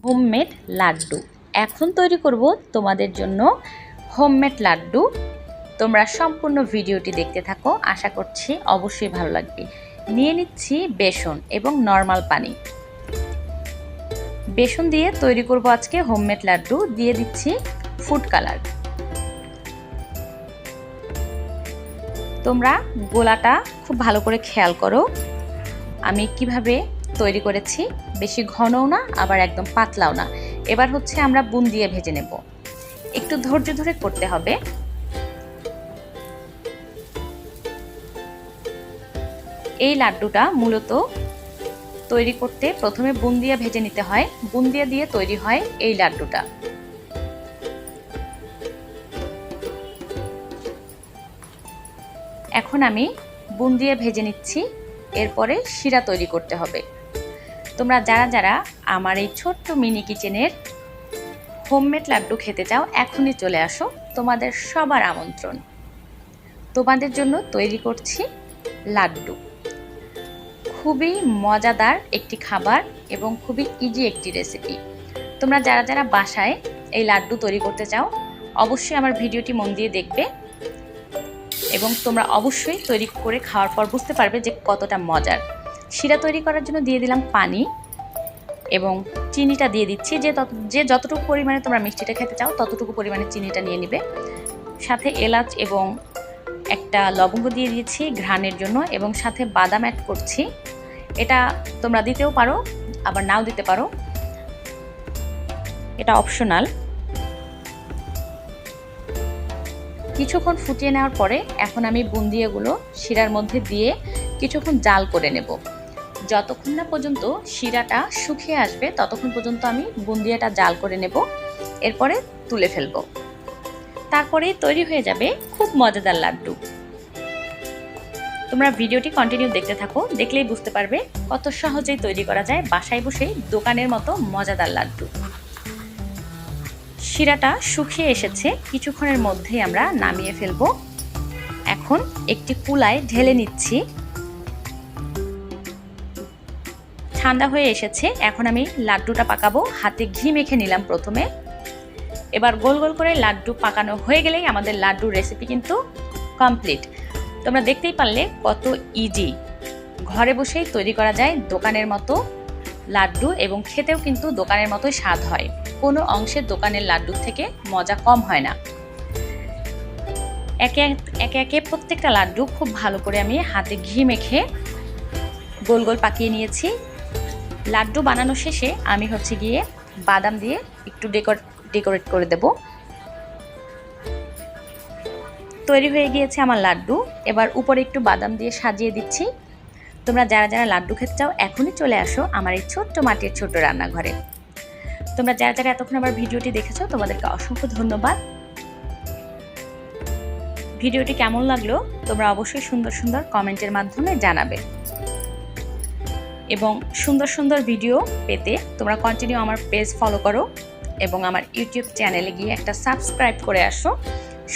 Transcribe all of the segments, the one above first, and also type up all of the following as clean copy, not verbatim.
Homemade laddu. এখন তৈরি করব তোমাদের জন্য হোমমেড লাড্ডু। তোমরা সম্পূর্ণ ভিডিওটি দেখতে থাকো, আশা করছি অবশ্যই ভালো লাগবে। নিয়ে নিচ্ছি বেসন এবং নর্মাল পানি। বেসন দিয়ে তৈরি করব আজকে হোমমেড লাড্ডু। দিয়ে দিচ্ছি ফুড কালার। তোমরা গোলাটা খুব ভালো করে খেয়াল করো, আমি কিভাবে তৈরি করেছি। বেশি ঘনও না, আবার একদম পাতলাও না। এবার হচ্ছে আমরা বুন দিয়ে ভেজে নেব। একটু ধৈর্য ধরে করতে হবে। এই লাড্ডুটা মূলত তৈরি করতে প্রথমে বুন্দিয়া ভেজে নিতে হয়। বুন্দিয়া দিয়ে তৈরি হয় এই লাড্ডুটা। এখন আমি বুন্দিয়া ভেজে নিচ্ছি, এরপরে শিরা তৈরি করতে হবে। তোমরা যারা যারা আমার এই ছোট্ট মিনি কিচেনের হোমমেড লাড্ডু খেতে চাও, এখনই চলে আসো, তোমাদের সবার আমন্ত্রণ। তোমাদের জন্য তৈরি করছি লাড্ডু। খুবই মজাদার একটি খাবার এবং খুবই ইজি একটি রেসিপি। তোমরা যারা যারা বাসায় এই লাড্ডু তৈরি করতে চাও, অবশ্যই আমার ভিডিওটি মন দিয়ে দেখবে এবং তোমরা অবশ্যই তৈরি করে খাওয়ার পর বুঝতে পারবে যে কতটা মজার। শিরা তৈরি করার জন্য দিয়ে দিলাম পানি এবং চিনিটা দিয়ে দিচ্ছি। যে যতটুকু পরিমাণে তোমরা মিষ্টিটা খেতে চাও ততটুকু পরিমাণে চিনিটা নিয়ে নিবে। সাথে এলাচ এবং একটা লবঙ্গ দিয়ে দিয়েছি ঘ্রাণের জন্য, এবং সাথে বাদাম অ্যাড করছি। এটা তোমরা দিতেও পারো, আবার নাও দিতে পারো, এটা অপশনাল। কিছুক্ষণ ফুটিয়ে নেওয়ার পরে এখন আমি বুন্দিয়াগুলো শিরার মধ্যে দিয়ে কিছুক্ষণ জাল করে নেব। যতক্ষণ না পর্যন্ত শিরাটা শুকিয়ে আসবে ততক্ষণ পর্যন্ত আমি বুন্দিয়াটা জাল করে নেব। এরপরে তুলে ফেলবো। তারপরেই তৈরি হয়ে যাবে খুব মজাদার লাড্ডু। তোমরা ভিডিওটি কন্টিনিউ দেখতে থাকো, দেখলেই বুঝতে পারবে কত সহজেই তৈরি করা যায় বাসায় বসেই দোকানের মতো মজাদার লাড্ডু। শিরাটা শুকিয়ে এসেছে, কিছুক্ষণের মধ্যেই আমরা নামিয়ে ফেলবো। এখন একটি কুলায় ঢেলে নিচ্ছি। ঠান্ডা হয়ে এসেছে, এখন আমি লাড্ডুটা পাকাবো। হাতে ঘি মেখে নিলাম প্রথমে। এবার গোল গোল করে লাড্ডু পাকানো হয়ে গেলেই আমাদের লাড্ডুর রেসিপি কিন্তু কমপ্লিট। তোমরা দেখতেই পারলে কত ইজি, ঘরে বসেই তৈরি করা যায় দোকানের মতো লাড্ডু, এবং খেতেও কিন্তু দোকানের মতোই স্বাদ হয়। কোনো অংশে দোকানের লাড্ডুর থেকে মজা কম হয় না। একে একে প্রত্যেকটা লাড্ডু খুব ভালো করে আমি হাতে ঘি মেখে গোল গোল পাকিয়ে নিয়েছি। লাড্ডু বানানো শেষে আমি হচ্ছে গিয়ে বাদাম দিয়ে একটু ডেকোরেট করে দেব। তৈরি হয়ে গিয়েছে আমার লাড্ডু। এবার উপরে একটু বাদাম দিয়ে সাজিয়ে দিচ্ছি। তোমরা যারা যারা লাড্ডু খেতে চাও, এখনই চলে আসো আমার এই ছোট্ট মাটির ছোট্ট রান্নাঘরে। তোমরা যারা যারা এতক্ষণ আমার ভিডিওটি দেখেছো, তোমাদেরকে অসংখ্য ধন্যবাদ। ভিডিওটি কেমন লাগলো তোমরা অবশ্যই সুন্দর সুন্দর কমেন্টের মাধ্যমে জানাবে। এবং সুন্দর সুন্দর ভিডিও পেতে তোমরা কন্টিনিউ আমার পেজ ফলো করো এবং আমার ইউটিউব চ্যানেলে গিয়ে একটা সাবস্ক্রাইব করে আসো।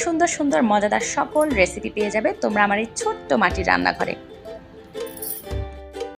সুন্দর সুন্দর মজাদার সকল রেসিপি পেয়ে যাবে তোমরা আমার এই ছোট্ট মাটির রান্নাঘরে।